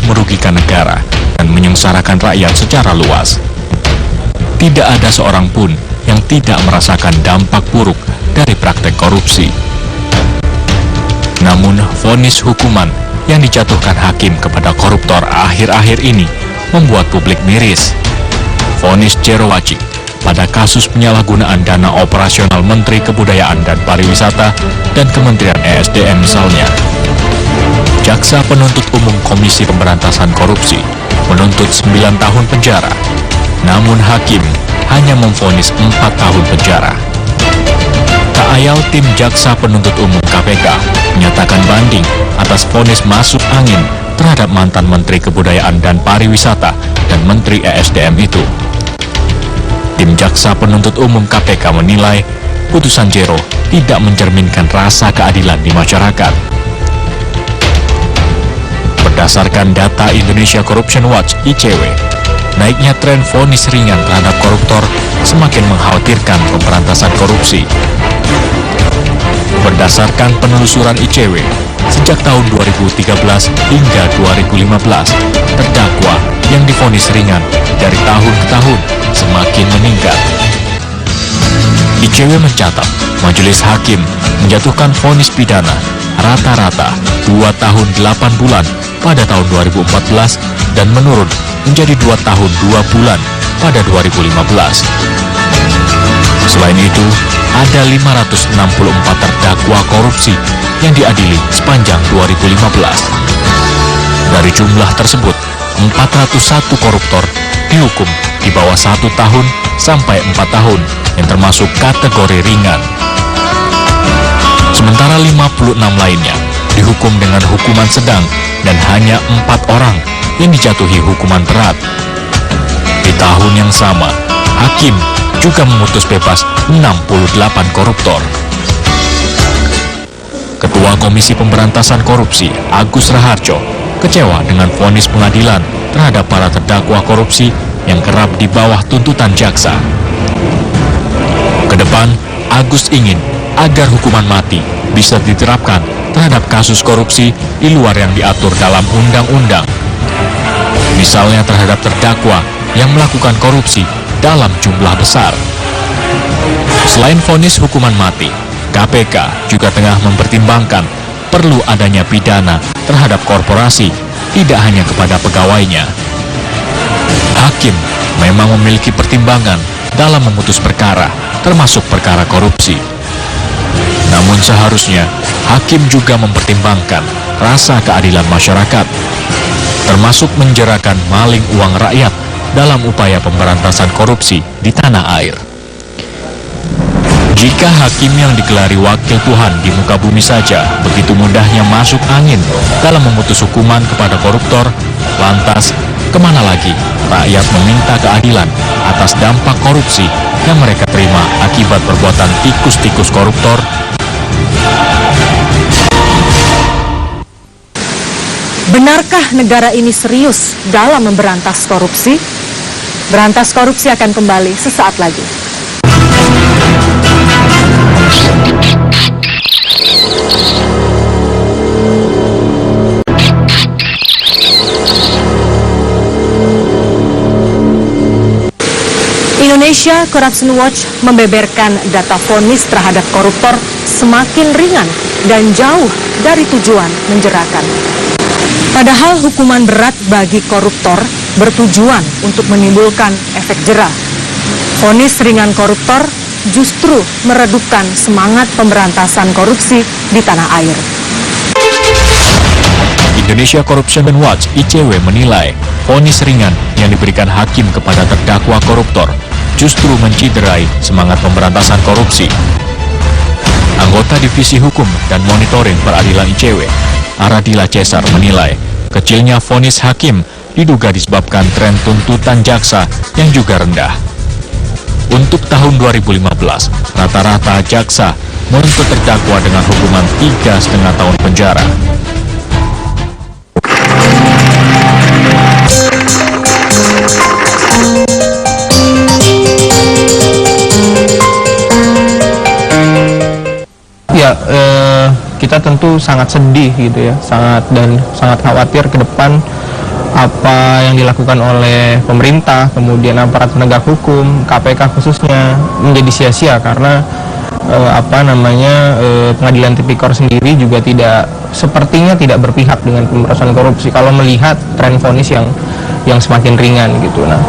merugikan negara dan menyengsarakan rakyat secara luas. Tidak ada seorang pun yang tidak merasakan dampak buruk dari praktek korupsi. Namun, vonis hukuman yang dijatuhkan hakim kepada koruptor akhir-akhir ini membuat publik miris. Vonis Jero Wacik pada kasus penyalahgunaan dana operasional Menteri Kebudayaan dan Pariwisata dan Kementerian ESDM misalnya. Jaksa Penuntut Umum Komisi Pemberantasan Korupsi menuntut 9 tahun penjara, namun hakim hanya memvonis 4 tahun penjara. Tak ayal tim Jaksa Penuntut Umum KPK menyatakan banding atas vonis masuk angin terhadap mantan Menteri Kebudayaan dan Pariwisata dan Menteri ESDM itu. Tim Jaksa Penuntut Umum KPK menilai putusan Jero tidak mencerminkan rasa keadilan di masyarakat. Berdasarkan data Indonesia Corruption Watch (ICW), naiknya tren vonis ringan terhadap koruptor semakin mengkhawatirkan pemberantasan korupsi. Berdasarkan penelusuran ICW, sejak tahun 2013 hingga 2015, terdakwa yang divonis ringan dari tahun ke tahun semakin meningkat. ICW mencatat, majelis hakim menjatuhkan vonis pidana rata-rata 2 tahun 8 bulan pada tahun 2014 dan menurun menjadi 2 tahun 2 bulan pada 2015. Selain itu, ada 564 terdakwa korupsi yang diadili sepanjang 2015. Dari jumlah tersebut, 401 koruptor dihukum di bawah 1 tahun sampai 4 tahun yang termasuk kategori ringan. Sementara 56 lainnya dihukum dengan hukuman sedang dan hanya 4 orang yang dijatuhi hukuman berat. Di tahun yang sama, hakim juga memutus bebas 68 koruptor. Ketua Komisi Pemberantasan Korupsi, Agus Raharjo, kecewa dengan vonis pengadilan terhadap para terdakwa korupsi yang kerap di bawah tuntutan jaksa. Kedepan, Agus ingin agar hukuman mati bisa diterapkan terhadap kasus korupsi di luar yang diatur dalam undang-undang. Misalnya terhadap terdakwa yang melakukan korupsi dalam jumlah besar. Selain vonis hukuman mati, KPK juga tengah mempertimbangkan perlu adanya pidana terhadap korporasi, tidak hanya kepada pegawainya. Hakim memang memiliki pertimbangan dalam memutus perkara, termasuk perkara korupsi. Namun seharusnya hakim juga mempertimbangkan rasa keadilan masyarakat, termasuk menjerakan maling uang rakyat dalam upaya pemberantasan korupsi di tanah air. Jika hakim yang digelari wakil Tuhan di muka bumi saja begitu mudahnya masuk angin dalam memutus hukuman kepada koruptor, lantas kemana lagi rakyat meminta keadilan atas dampak korupsi yang mereka terima akibat perbuatan tikus-tikus koruptor? Benarkah negara ini serius dalam memberantas korupsi? Berantas korupsi akan kembali sesaat lagi. Indonesia Corruption Watch membeberkan data vonis terhadap koruptor semakin ringan dan jauh dari tujuan menjerakan. Padahal hukuman berat bagi koruptor bertujuan untuk menimbulkan efek jera. Vonis ringan koruptor justru meredupkan semangat pemberantasan korupsi di tanah air. Indonesia Corruption Watch (ICW) menilai vonis ringan yang diberikan hakim kepada terdakwa koruptor justru menciderai semangat pemberantasan korupsi. Anggota Divisi Hukum dan Monitoring Peradilan ICW, Aradila Cesar, menilai kecilnya vonis hakim diduga disebabkan tren tuntutan jaksa yang juga rendah. Untuk tahun 2015, rata-rata jaksa menuntut terdakwa dengan hukuman 3,5 tahun penjara. Ya, kita tentu sangat sedih gitu ya, sangat khawatir ke depan apa yang dilakukan oleh pemerintah, kemudian aparat penegak hukum, KPK khususnya menjadi sia-sia karena pengadilan tipikor sendiri juga sepertinya tidak berpihak dengan pemberantasan korupsi kalau melihat tren vonis yang semakin ringan gitu. Nah,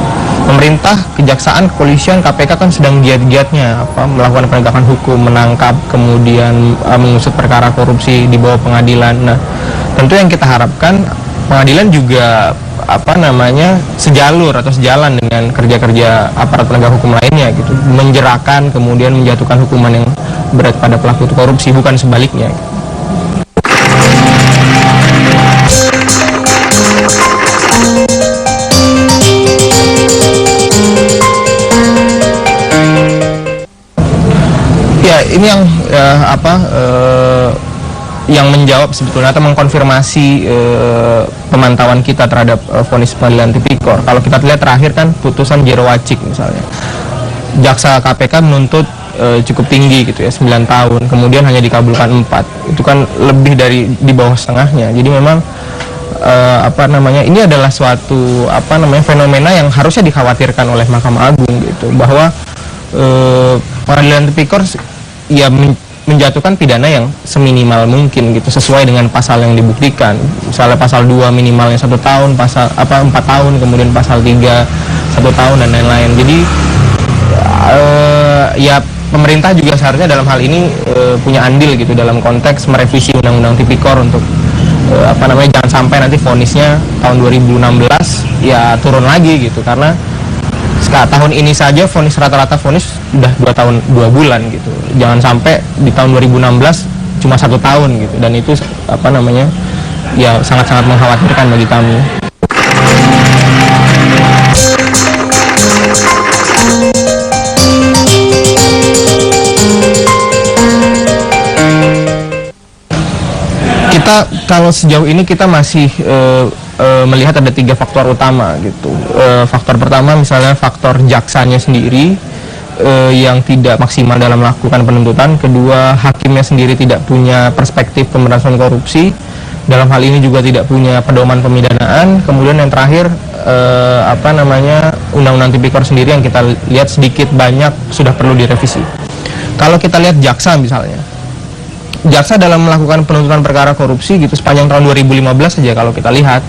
pemerintah, kejaksaan, kepolisian, KPK kan sedang giat-giatnya melakukan penegakan hukum, menangkap, kemudian mengusut perkara korupsi di bawah pengadilan. Nah, tentu yang kita harapkan pengadilan juga sejalur atau sejalan dengan kerja-kerja aparat penegak hukum lainnya gitu, menjerakan kemudian menjatuhkan hukuman yang berat pada pelaku korupsi, bukan sebaliknya. Ya, ini yang menjawab sebetulnya atau mengkonfirmasi pemantauan kita terhadap vonis pengadilan tipikor. Kalau kita lihat terakhir kan putusan Jero-Wacik misalnya, jaksa KPK menuntut cukup tinggi gitu ya, 9 tahun, kemudian hanya dikabulkan 4. Itu kan lebih dari di bawah setengahnya. Jadi memang ini adalah suatu fenomena yang harusnya dikhawatirkan oleh Mahkamah Agung gitu, bahwa pengadilan tipikor ya menjatuhkan pidana yang seminimal mungkin gitu, sesuai dengan pasal yang dibuktikan. Misalnya pasal 2 minimalnya 1 tahun, pasal 4 tahun, kemudian pasal 3 1 tahun dan lain-lain. Jadi ya pemerintah juga seharusnya dalam hal ini punya andil gitu dalam konteks merevisi undang-undang tipikor untuk jangan sampai nanti vonisnya tahun 2016 ya turun lagi gitu, karena tahun ini saja vonis rata-rata vonis udah 2 tahun 2 bulan gitu. Jangan sampai di tahun 2016 cuma 1 tahun gitu, dan itu ya sangat-sangat mengkhawatirkan bagi kami. Kalau sejauh ini kita masih melihat ada 3 faktor utama gitu. Faktor pertama misalnya faktor jaksanya sendiri yang tidak maksimal dalam melakukan penuntutan. Kedua, hakimnya sendiri tidak punya perspektif pemberantasan korupsi. Dalam hal ini juga tidak punya pedoman pemidanaan. Kemudian yang terakhir undang-undang tipikor sendiri yang kita lihat sedikit banyak sudah perlu direvisi. Kalau kita lihat jaksa misalnya, jaksa dalam melakukan penuntutan perkara korupsi gitu sepanjang tahun 2015 saja kalau kita lihat,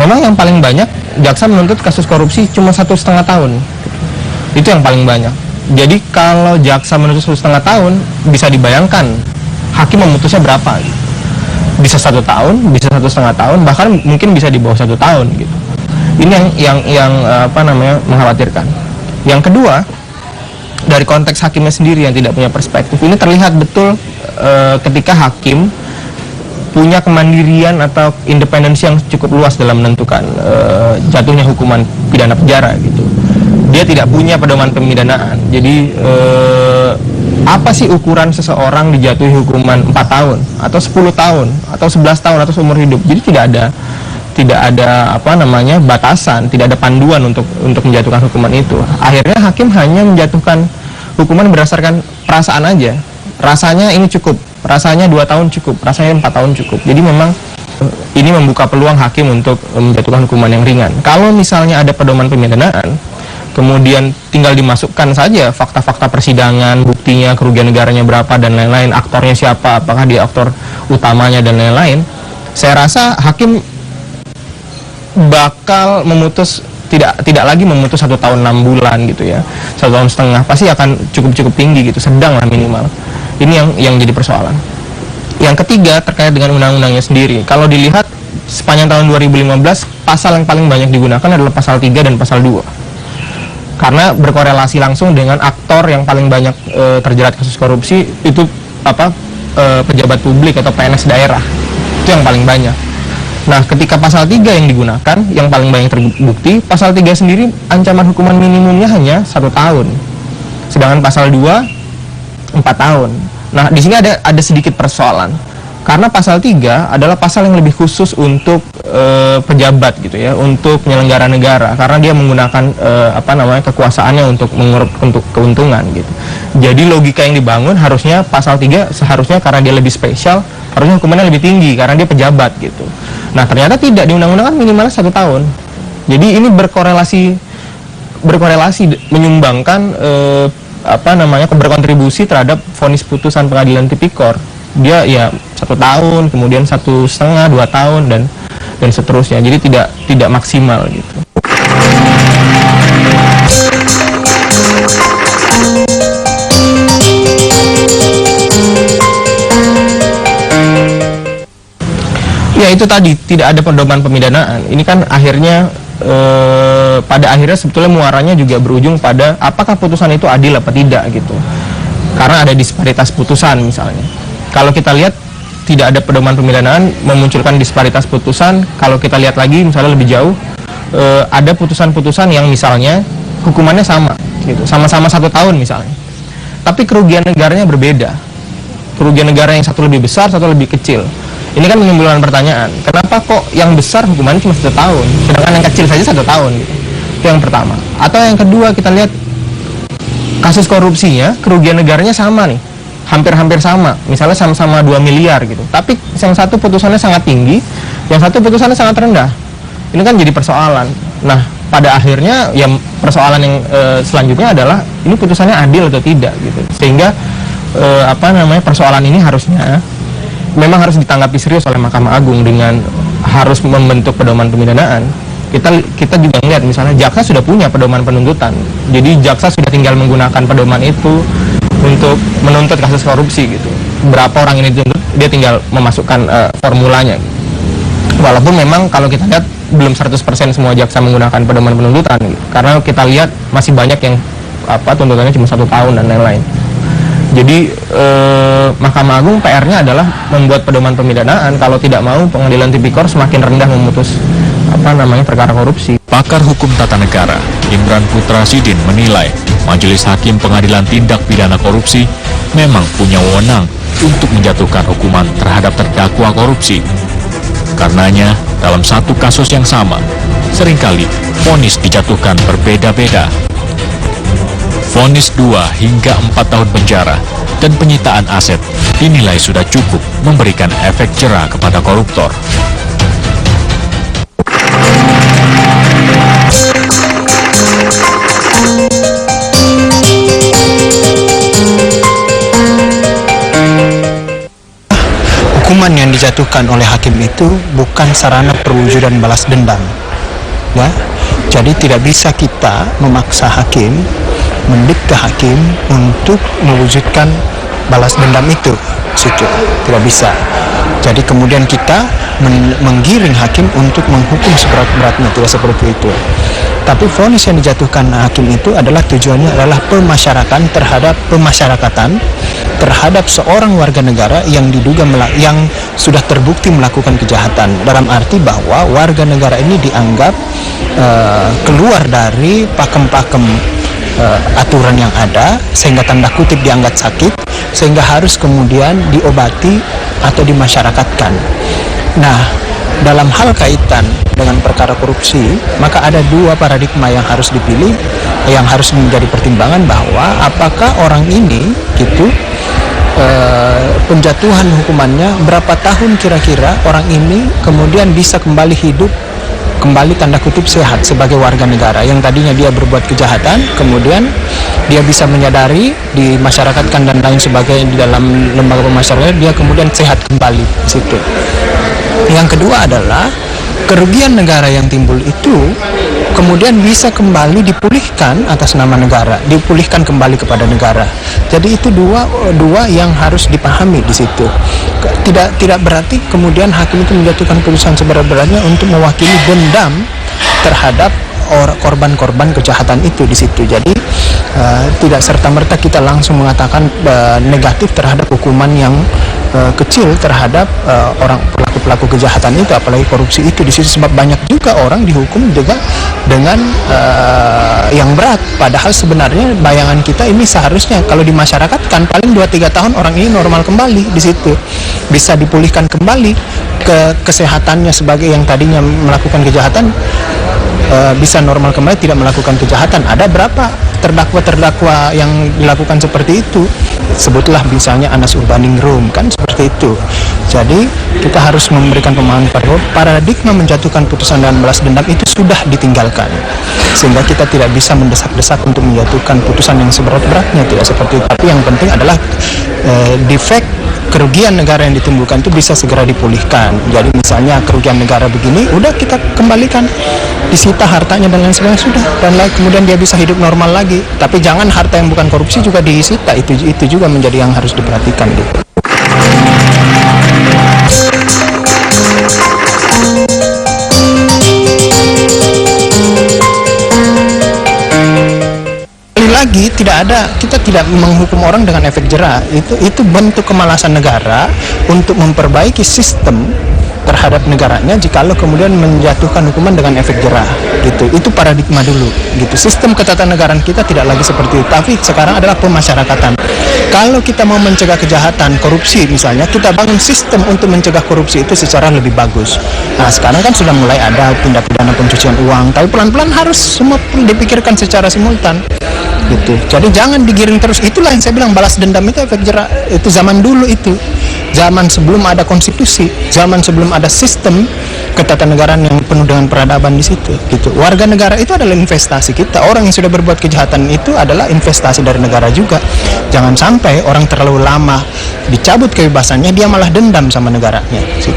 memang yang paling banyak jaksa menuntut kasus korupsi cuma 1,5 tahun. Itu yang paling banyak. Jadi kalau jaksa menuntut 1,5 tahun, bisa dibayangkan hakim memutusnya berapa gitu. Bisa 1 tahun, bisa 1,5 tahun, bahkan mungkin bisa di bawah 1 tahun gitu. Ini yang mengkhawatirkan. Yang kedua, dari konteks hakimnya sendiri yang tidak punya perspektif, ini terlihat betul ketika hakim punya kemandirian atau independensi yang cukup luas dalam menentukan jatuhnya hukuman pidana penjara gitu. Dia tidak punya pedoman pemidanaan. Jadi apa sih ukuran seseorang dijatuhi hukuman 4 tahun atau 10 tahun atau 11 tahun atau seumur hidup. Jadi tidak ada batasan, tidak ada panduan untuk menjatuhkan hukuman itu. Akhirnya hakim hanya menjatuhkan hukuman berdasarkan perasaan aja. Rasanya ini cukup, rasanya 2 tahun cukup, rasanya 4 tahun cukup. Jadi memang ini membuka peluang hakim untuk menjatuhkan hukuman yang ringan. Kalau misalnya ada pedoman pemidanaan, kemudian tinggal dimasukkan saja fakta-fakta persidangan, buktinya, kerugian negaranya berapa dan lain-lain, aktornya siapa, apakah dia aktor utamanya dan lain-lain, saya rasa hakim bakal memutus tidak lagi memutus 1 tahun 6 bulan gitu ya, 1 tahun setengah, pasti akan cukup tinggi gitu, sedang lah minimal. Ini yang jadi persoalan. Yang ketiga terkait dengan undang-undangnya sendiri. Kalau dilihat sepanjang tahun 2015, pasal yang paling banyak digunakan adalah pasal 3 dan pasal 2. Karena berkorelasi langsung dengan aktor yang paling banyak terjerat kasus korupsi itu pejabat publik atau PNS daerah. Itu yang paling banyak. Nah, ketika pasal 3 yang digunakan, yang paling banyak terbukti, pasal 3 sendiri ancaman hukuman minimumnya hanya 1 tahun. Sedangkan pasal 2 4 tahun. Nah, di sini ada sedikit persoalan. Karena pasal 3 adalah pasal yang lebih khusus untuk pejabat gitu ya, untuk penyelenggara negara, karena dia menggunakan kekuasaannya untuk keuntungan gitu. Jadi logika yang dibangun harusnya pasal 3 seharusnya karena dia lebih spesial harusnya hukumannya lebih tinggi karena dia pejabat gitu. Nah ternyata tidak, di undang-undang kan minimal 1 tahun. Jadi ini berkorelasi menyumbangkan berkontribusi terhadap vonis putusan pengadilan tipikor. Dia ya 1 tahun, kemudian 1,5, 2 tahun dan seterusnya. Jadi tidak maksimal gitu. Ya itu tadi, tidak ada pedoman pemidanaan. Ini kan akhirnya pada akhirnya sebetulnya muaranya juga berujung pada apakah putusan itu adil apa tidak gitu. Karena ada disparitas putusan misalnya. Kalau kita lihat tidak ada pedoman pemidanaan memunculkan disparitas putusan. Kalau kita lihat lagi misalnya lebih jauh, ada putusan-putusan yang misalnya hukumannya sama gitu, sama-sama 1 tahun misalnya. Tapi kerugian negaranya berbeda. Kerugian negara yang satu lebih besar, satu lebih kecil. Ini kan menimbulkan pertanyaan, kenapa kok yang besar hukumannya cuma 1 tahun, sedangkan yang kecil saja 1 tahun gitu. Itu yang pertama. Atau yang kedua, kita lihat kasus korupsinya, kerugian negaranya sama nih, hampir-hampir sama, misalnya sama-sama 2 miliar gitu. Tapi yang satu putusannya sangat tinggi, yang satu putusannya sangat rendah. Ini kan jadi persoalan. Nah, pada akhirnya ya persoalan yang selanjutnya adalah ini putusannya adil atau tidak gitu. Sehingga persoalan ini harusnya memang harus ditanggapi serius oleh Mahkamah Agung dengan harus membentuk pedoman pemidanaan. Kita juga melihat misalnya jaksa sudah punya pedoman penuntutan. Jadi jaksa sudah tinggal menggunakan pedoman itu untuk menuntut kasus korupsi gitu. Berapa orang ini dituntut, dia tinggal memasukkan formulanya. Walaupun memang kalau kita lihat belum 100% semua jaksa menggunakan pedoman penuntutan gitu. Karena kita lihat masih banyak yang tuntutannya cuma 1 tahun dan lain-lain. Jadi Mahkamah Agung PR-nya adalah membuat pedoman pemidanaan, kalau tidak mau pengadilan tipikor semakin rendah memutus perkara korupsi. Pakar hukum tata negara Imran Putra Sidin menilai Majelis Hakim Pengadilan Tindak Pidana Korupsi memang punya wewenang untuk menjatuhkan hukuman terhadap terdakwa korupsi. Karenanya, dalam satu kasus yang sama, seringkali vonis dijatuhkan berbeda-beda. Vonis 2 hingga 4 tahun penjara dan penyitaan aset dinilai sudah cukup memberikan efek jera kepada koruptor. Hukuman yang dijatuhkan oleh hakim itu bukan sarana perwujudan balas dendam, ya. Jadi tidak bisa kita memaksa hakim, mendikte hakim untuk mewujudkan balas dendam itu, situ tidak bisa. Jadi kemudian kita menggiring hakim untuk menghukum seberat-beratnya, tidak seperti itu. Tapi vonis yang dijatuhkan hakim itu adalah tujuannya adalah pemasyarakatan terhadap seorang warga negara yang diduga yang sudah terbukti melakukan kejahatan. Dalam arti bahwa warga negara ini dianggap keluar dari pakem-pakem aturan yang ada, sehingga tanda kutip dianggap sakit, sehingga harus kemudian diobati atau dimasyarakatkan. Nah, dalam hal kaitan dengan perkara korupsi, maka ada 2 paradigma yang harus dipilih, yang harus menjadi pertimbangan bahwa apakah orang ini gitu penjatuhan hukumannya berapa tahun kira-kira orang ini kemudian bisa kembali hidup, kembali tanda kutip sehat sebagai warga negara yang tadinya dia berbuat kejahatan, kemudian dia bisa menyadari, dimasyarakatkan dan lain sebagainya di dalam lembaga pemasyarakatan, dia kemudian sehat kembali di situ. Yang kedua adalah kerugian negara yang timbul itu kemudian bisa kembali dipulihkan atas nama negara, dipulihkan kembali kepada negara. Jadi itu dua yang harus dipahami di situ. Tidak berarti kemudian hakim itu menjatuhkan putusan seberat-beratnya untuk mewakili dendam terhadap korban-korban kejahatan itu di situ. Jadi tidak serta-merta kita langsung mengatakan negatif terhadap hukuman yang kecil terhadap orang pelaku-pelaku kejahatan itu, apalagi korupsi itu di situ, sebab banyak juga orang dihukum juga dengan yang berat. Padahal sebenarnya bayangan kita ini seharusnya kalau dimasyarakatkan paling 2-3 tahun orang ini normal kembali di situ, bisa dipulihkan kembali ke kesehatannya sebagai yang tadinya melakukan kejahatan, bisa normal kembali, tidak melakukan kejahatan. Ada berapa terdakwa yang dilakukan seperti itu? Sebutlah misalnya Anas Urbaningrum, kan seperti itu. Jadi kita harus memberikan pemahaman bahwa paradigma menjatuhkan putusan dengan balas dendam itu sudah ditinggalkan, sehingga kita tidak bisa mendesak-desak untuk menjatuhkan putusan yang seberat-beratnya, tidak seperti itu. Tapi yang penting adalah defek kerugian negara yang ditimbulkan itu bisa segera dipulihkan. Jadi misalnya kerugian negara begini, udah kita kembalikan, disita hartanya dan lain sebagainya, sudah, dan kemudian dia bisa hidup normal lagi. Tapi jangan harta yang bukan korupsi juga disita, itu juga menjadi yang harus diperhatikan gitu. Lagi kita tidak menghukum orang dengan efek jera. Itu bentuk kemalasan negara untuk memperbaiki sistem terhadap negaranya jikalau kemudian menjatuhkan hukuman dengan efek jera gitu. Itu paradigma dulu gitu. Sistem ketatanegaraan kita tidak lagi seperti itu, tapi sekarang adalah pemasyarakatan. Kalau kita mau mencegah kejahatan, korupsi misalnya, kita bangun sistem untuk mencegah korupsi itu secara lebih bagus. Nah, sekarang kan sudah mulai ada tindak pidana pencucian uang, tapi pelan-pelan harus semua dipikirkan secara simultan gitu. Jadi jangan digiring terus. Itulah yang saya bilang, balas dendam itu efek jera. Itu zaman dulu, itu zaman sebelum ada konstitusi, zaman sebelum ada sistem ketatanegaraan yang penuh dengan peradaban di situ gitu. Warga negara itu adalah investasi kita. Orang yang sudah berbuat kejahatan itu adalah investasi dari negara juga. Jangan sampai orang terlalu lama dicabut kebebasannya, dia malah dendam sama negaranya gitu.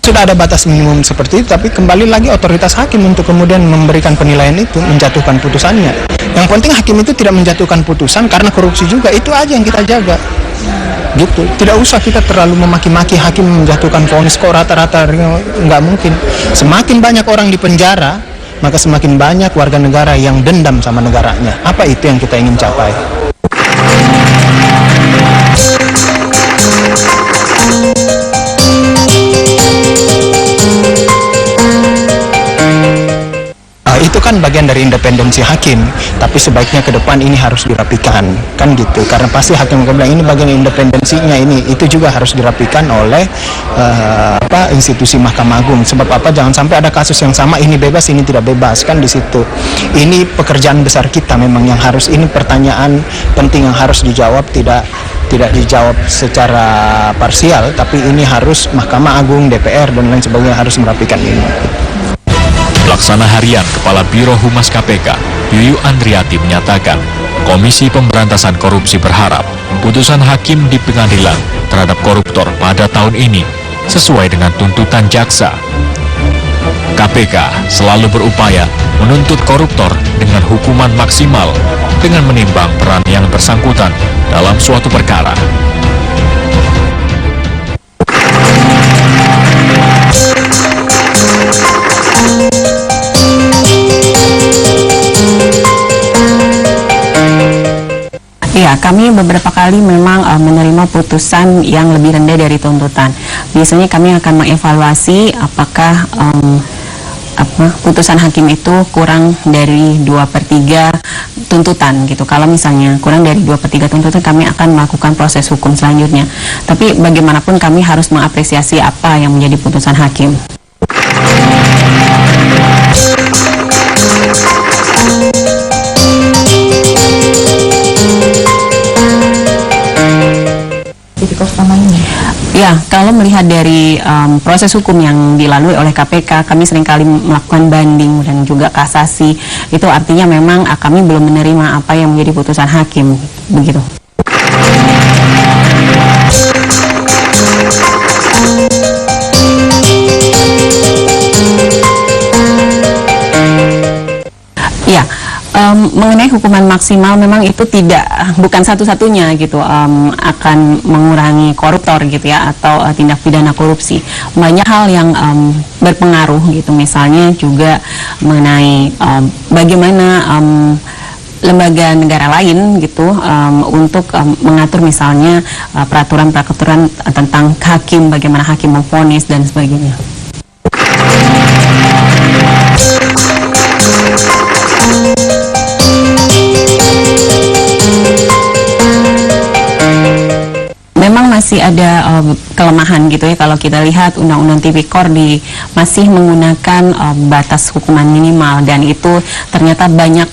Sudah ada batas minimum seperti itu, tapi kembali lagi otoritas hakim untuk kemudian memberikan penilaian itu, menjatuhkan putusannya. Yang penting hakim itu tidak menjatuhkan putusan karena korupsi juga, itu aja yang kita jaga gitu. Tidak usah kita terlalu memaki-maki hakim menjatuhkan vonis, kok rata-rata nggak mungkin. Semakin banyak orang di penjara, maka semakin banyak warga negara yang dendam sama negaranya. Apa itu yang kita ingin capai? Itu kan bagian dari independensi hakim, tapi sebaiknya ke depan ini harus dirapikan, kan gitu. Karena pasti hakim akan bilang ini bagian independensinya, itu juga harus dirapikan oleh institusi Mahkamah Agung. Sebab apa? Jangan sampai ada kasus yang sama, ini bebas, ini tidak bebas, kan di situ. Ini pekerjaan besar kita memang yang harus, ini pertanyaan penting yang harus dijawab, tidak dijawab secara parsial, tapi ini harus Mahkamah Agung, DPR dan lain sebagainya harus merapikan ini. Pelaksana Harian Kepala Biro Humas KPK, Yuyu Andriati menyatakan, Komisi Pemberantasan Korupsi berharap putusan hakim di pengadilan terhadap koruptor pada tahun ini sesuai dengan tuntutan jaksa. KPK selalu berupaya menuntut koruptor dengan hukuman maksimal dengan menimbang peran yang bersangkutan dalam suatu perkara. Ya, kami beberapa kali memang menerima putusan yang lebih rendah dari tuntutan. Biasanya kami akan mengevaluasi apakah putusan hakim itu kurang dari 2/3 tuntutan gitu. Kalau misalnya kurang dari 2/3 tuntutan, kami akan melakukan proses hukum selanjutnya. Tapi bagaimanapun kami harus mengapresiasi apa yang menjadi putusan hakim. Ya, kalau melihat dari proses hukum yang dilalui oleh KPK, kami seringkali melakukan banding dan juga kasasi. Itu artinya memang kami belum menerima apa yang menjadi putusan hakim, begitu. Ya. Mengenai hukuman maksimal memang itu bukan satu-satunya gitu akan mengurangi koruptor gitu ya, atau tindak pidana korupsi. Banyak hal yang berpengaruh gitu, misalnya juga mengenai bagaimana lembaga negara lain gitu untuk mengatur misalnya peraturan-peraturan tentang hakim, bagaimana hakim memvonis dan sebagainya. masih ada kelemahan gitu ya. Kalau kita lihat Undang-Undang Tipikor masih menggunakan batas hukuman minimal, dan itu ternyata banyak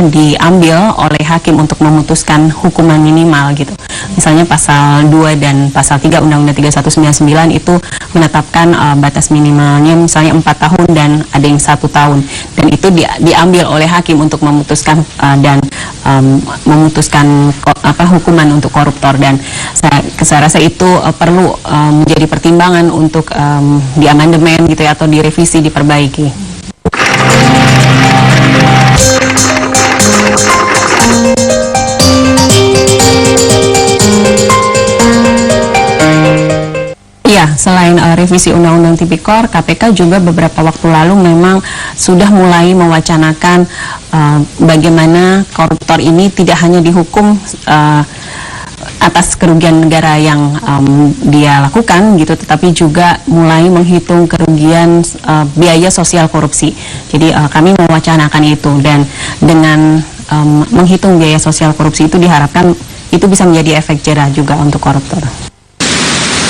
diambil oleh hakim untuk memutuskan hukuman minimal gitu. Misalnya pasal 2 dan pasal 3 Undang-Undang 3199 itu menetapkan batas minimalnya misalnya 4 tahun dan ada yang 1 tahun, dan itu diambil oleh hakim untuk memutuskan memutuskan hukuman untuk koruptor, dan saya rasa itu perlu menjadi pertimbangan untuk diamandemen gitu ya, atau direvisi, diperbaiki. Ya, selain revisi Undang-Undang Tipikor, KPK juga beberapa waktu lalu memang sudah mulai mewacanakan bagaimana koruptor ini tidak hanya dihukum atas kerugian negara yang dia lakukan gitu, tetapi juga mulai menghitung kerugian biaya sosial korupsi. Jadi kami mewacanakan itu, dan dengan menghitung biaya sosial korupsi itu diharapkan itu bisa menjadi efek jerah juga untuk koruptor.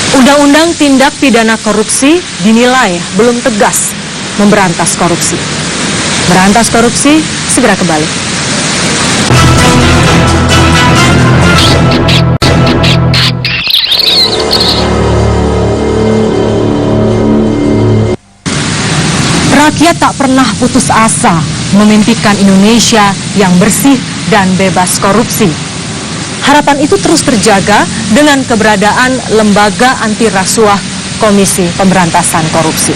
Undang-undang tindak pidana korupsi dinilai belum tegas memberantas korupsi. Berantas korupsi, segera kembali. Rakyat tak pernah putus asa memimpikan Indonesia yang bersih dan bebas korupsi. Harapan itu terus terjaga dengan keberadaan Lembaga Anti Rasuah Komisi Pemberantasan Korupsi.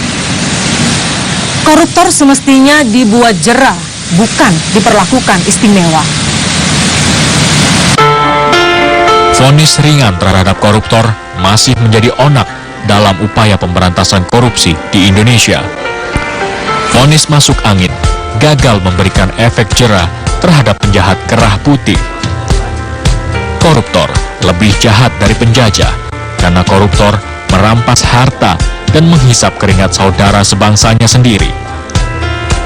Koruptor semestinya dibuat jera, bukan diperlakukan istimewa. Vonis ringan terhadap koruptor masih menjadi onak dalam upaya pemberantasan korupsi di Indonesia. Vonis masuk angin, gagal memberikan efek jera terhadap penjahat kerah putih. Koruptor lebih jahat dari penjajah, karena koruptor merampas harta dan menghisap keringat saudara sebangsanya sendiri.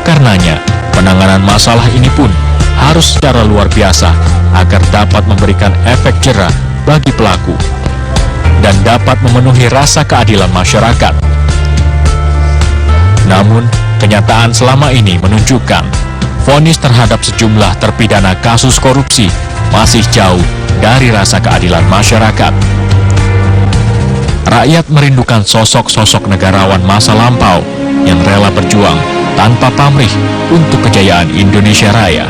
Karenanya, penanganan masalah ini pun harus secara luar biasa agar dapat memberikan efek jera bagi pelaku dan dapat memenuhi rasa keadilan masyarakat. Namun, kenyataan selama ini menunjukkan vonis terhadap sejumlah terpidana kasus korupsi masih jauh dari rasa keadilan masyarakat. Rakyat merindukan sosok-sosok negarawan masa lampau yang rela berjuang tanpa pamrih untuk kejayaan Indonesia Raya.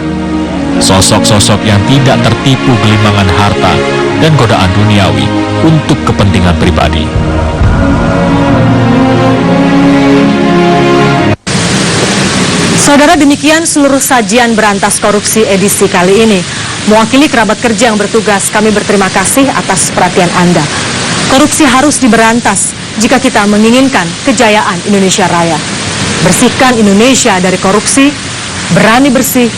Sosok-sosok yang tidak tertipu gelimangan harta dan godaan duniawi untuk kepentingan pribadi. Saudara, demikian seluruh sajian berantas korupsi edisi kali ini. Mewakili kerabat kerja yang bertugas, kami berterima kasih atas perhatian Anda. Korupsi harus diberantas jika kita menginginkan kejayaan Indonesia Raya. Bersihkan Indonesia dari korupsi, berani bersih,